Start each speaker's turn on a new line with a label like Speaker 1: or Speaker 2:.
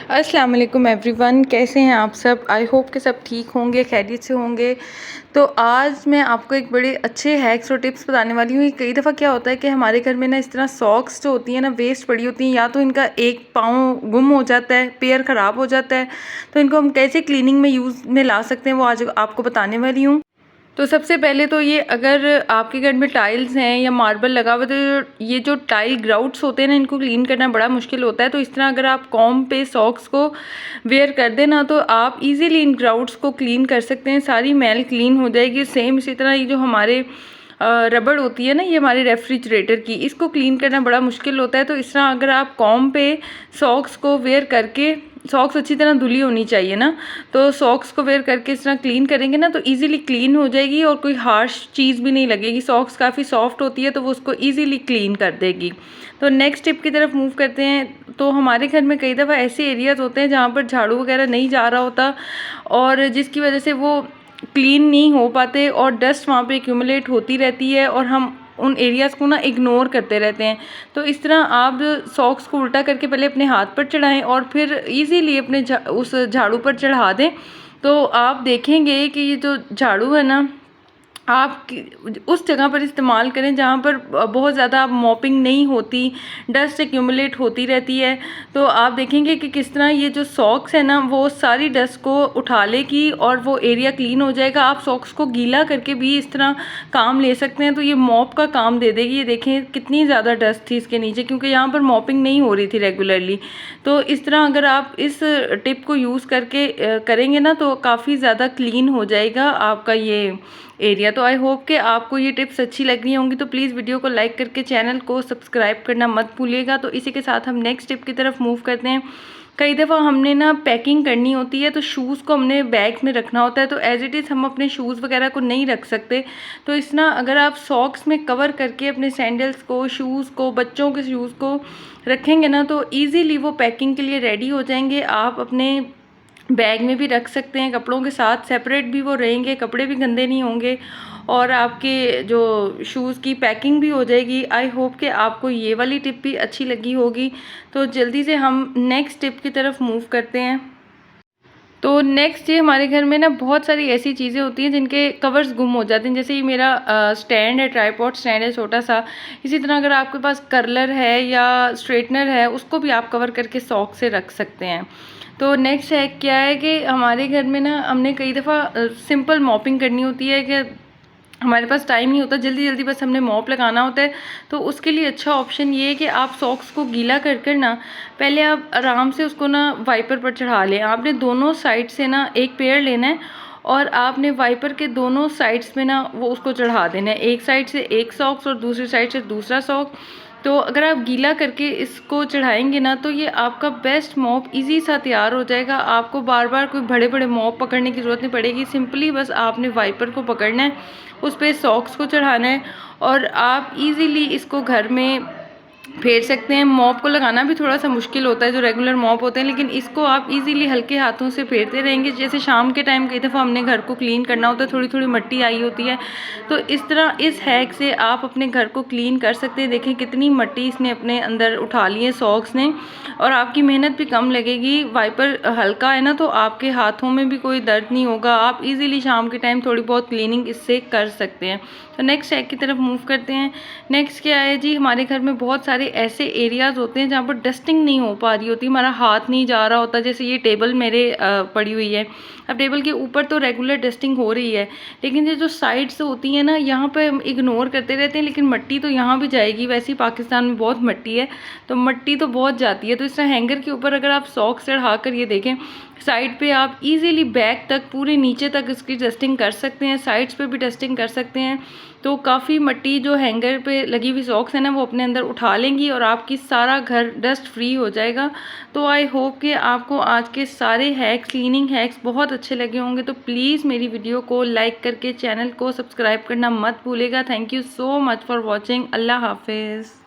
Speaker 1: अस्सलाम वालेकुम एवरीवन, कैसे हैं आप सब। आई होप कि सब ठीक होंगे, खैरियत से होंगे। तो आज मैं आपको एक बड़े अच्छे हैक्स और टिप्स बताने वाली हूँ। कई दफ़ा क्या होता है कि हमारे घर में ना इस तरह सॉक्स जो होती हैं ना वेस्ट पड़ी होती हैं, या तो इनका एक पाँव गुम हो जाता है, पेयर ख़राब हो जाता है। तो इनको हम कैसे क्लीनिंग में यूज़ में ला सकते हैं वो आज आपको बताने वाली हूँ। तो सबसे पहले तो ये, अगर आपके घर में टाइल्स हैं या मार्बल लगा हुआ, तो ये जो टाइल ग्राउट्स होते हैं ना, इनको क्लीन करना बड़ा मुश्किल होता है। तो इस तरह अगर आप कॉम्ब पे सॉक्स को वेयर कर दें ना, तो आप इजीली इन ग्राउट्स को क्लीन कर सकते हैं, सारी मैल क्लीन हो जाएगी। सेम इसी तरह ये जो हमारे रबड़ होती है ना, ये हमारे रेफ्रिजरेटर की, इसको क्लीन करना बड़ा मुश्किल होता है। तो इस तरह अगर आप कॉम्ब पे सॉक्स को वेयर करके, सॉक्स अच्छी तरह धुली होनी चाहिए ना, तो सॉक्स को वेयर करके इस तरह क्लीन करेंगे ना, तो इजीली क्लीन हो जाएगी और कोई हार्श चीज़ भी नहीं लगेगी। सॉक्स काफ़ी सॉफ्ट होती है तो वो उसको इजीली क्लीन कर देगी। तो नेक्स्ट टिप की तरफ मूव करते हैं। तो हमारे घर में कई दफ़ा ऐसे एरियाज़ होते हैं जहाँ पर झाड़ू वगैरह नहीं जा रहा होता, और जिसकी वजह से वो क्लीन नहीं हो पाते और डस्ट वहाँ पे एक्यूमुलेट होती रहती है, और हम उन एरियाज़ को ना इग्नोर करते रहते हैं। तो इस तरह आप सॉक्स को उल्टा करके पहले अपने हाथ पर चढ़ाएं और फिर इजीली अपने उस झाड़ू पर चढ़ा दें। तो आप देखेंगे कि ये जो झाड़ू है ना, आप उस जगह पर इस्तेमाल करें जहाँ पर बहुत ज़्यादा मॉपिंग नहीं होती, डस्ट एक्यूमुलेट होती रहती है। तो आप देखेंगे कि किस तरह ये जो सॉक्स है ना, वो सारी डस्ट को उठा लेगी और वो एरिया क्लीन हो जाएगा। आप सॉक्स को गीला करके भी इस तरह काम ले सकते हैं, तो ये मॉप का काम दे देगी। ये देखें कितनी ज़्यादा डस्ट थी इसके नीचे, क्योंकि यहाँ पर मॉपिंग नहीं हो रही थी रेगुलरली। तो इस तरह अगर आप इस टिप को यूज़ करके करेंगे ना, तो काफ़ी ज़्यादा क्लीन हो जाएगा आपका ये एरिया। तो आई होप कि आपको ये टिप्स अच्छी लग रही होंगी। तो प्लीज़ वीडियो को लाइक करके चैनल को सब्सक्राइब करना मत भूलिएगा। तो इसी के साथ हम नेक्स्ट टिप की तरफ मूव करते हैं। कई दफ़ा हमने ना पैकिंग करनी होती है, तो शूज़ को हमने बैग में रखना होता है, तो एज इट इज़ हम अपने शूज़ वगैरह को नहीं रख सकते। तो इस तरह अगर आप सॉक्स में कवर करके अपने सैंडल्स को, शूज़ को, बच्चों के शूज़ को रखेंगे ना, तो ईज़िली वो पैकिंग के लिए रेडी हो जाएंगे। आप अपने बैग में भी रख सकते हैं, कपड़ों के साथ सेपरेट भी वो रहेंगे, कपड़े भी गंदे नहीं होंगे और आपके जो शूज़ की पैकिंग भी हो जाएगी। आई होप कि आपको ये वाली टिप भी अच्छी लगी होगी। तो जल्दी से हम नेक्स्ट टिप की तरफ मूव करते हैं। तो नेक्स्ट ये, हमारे घर में ना बहुत सारी ऐसी चीज़ें होती हैं जिनके कवर्स गुम हो जाते हैं। जैसे ये मेरा स्टैंड है, ट्राइपॉड स्टैंड है छोटा सा। इसी तरह अगर आपके पास कर्लर है या स्ट्रेटनर है, उसको भी आप कवर करके सॉक से रख सकते हैं। तो नेक्स्ट है क्या है कि हमारे घर में ना हमने कई दफ़ा सिंपल मॉपिंग करनी होती है कि हमारे पास टाइम नहीं होता, जल्दी जल्दी बस हमने मॉप लगाना होता है। तो उसके लिए अच्छा ऑप्शन ये है कि आप सॉक्स को गीला कर कर ना, पहले आप आराम से उसको ना वाइपर पर चढ़ा लें। आपने दोनों साइड से ना एक पेयर लेना है और आपने वाइपर के दोनों साइड्स में ना वो उसको चढ़ा देना है। एक साइड से एक सॉक्स और दूसरी साइड से दूसरा सॉक। तो अगर आप गीला करके इसको चढ़ाएंगे ना, तो ये आपका बेस्ट मॉप इजी सा तैयार हो जाएगा। आपको बार बार कोई बड़े बड़े मॉप पकड़ने की ज़रूरत नहीं पड़ेगी। सिंपली बस आपने वाइपर को पकड़ना है, उस पर सॉक्स को चढ़ाना है और आप इजीली इसको घर में फेर सकते हैं। मॉप को लगाना भी थोड़ा सा मुश्किल होता है जो रेगुलर मॉप होते हैं, लेकिन इसको आप इजीली हल्के हाथों से फेरते रहेंगे। जैसे शाम के टाइम कई दफ़ा हमने घर को क्लीन करना होता है, थोड़ी थोड़ी मिट्टी आई होती है, तो इस तरह इस हैक से आप अपने घर को क्लीन कर सकते हैं। देखें कितनी मिट्टी इसने अपने अंदर उठा ली है सॉक्स ने, और आपकी मेहनत भी कम लगेगी। वाइपर हल्का है ना, तो आपके हाथों में भी कोई दर्द नहीं होगा। आप इजीली शाम के टाइम थोड़ी बहुत क्लीनिंग इससे कर सकते हैं। तो नेक्स्ट हैक की तरफ मूव करते हैं। नेक्स्ट क्या है जी, हमारे घर में बहुत सारे ऐसे एरियाज़ होते हैं जहाँ पर डस्टिंग नहीं हो पा रही होती, हमारा हाथ नहीं जा रहा होता। जैसे ये टेबल मेरे पड़ी हुई है, अब टेबल के ऊपर तो रेगुलर डस्टिंग हो रही है, लेकिन ये जो साइड्स होती हैं ना, यहाँ पे हम इग्नोर करते रहते हैं, लेकिन मिट्टी तो यहाँ भी जाएगी। वैसे ही पाकिस्तान में बहुत मिट्टी है, तो मिट्टी तो बहुत जाती है। तो इस तरह हैंगर के ऊपर अगर आप सॉक्स चढ़ा कर, ये देखें साइड पे आप इजीली बैक तक पूरे नीचे तक इसकी डस्टिंग कर सकते हैं, साइड्स पे भी डस्टिंग कर सकते हैं। तो काफ़ी मिट्टी जो हैंगर पे लगी हुई सॉक्स है ना, वो अपने अंदर उठा लेंगी और आपकी सारा घर डस्ट फ्री हो जाएगा। तो आई होप कि आपको आज के सारे हैक्स, क्लीनिंग हैक्स बहुत अच्छे लगे होंगे। तो प्लीज़ मेरी वीडियो को लाइक करके चैनल को सब्सक्राइब करना मत भूलेगा। Thank you so much for watching. अल्लाह हाफिज़।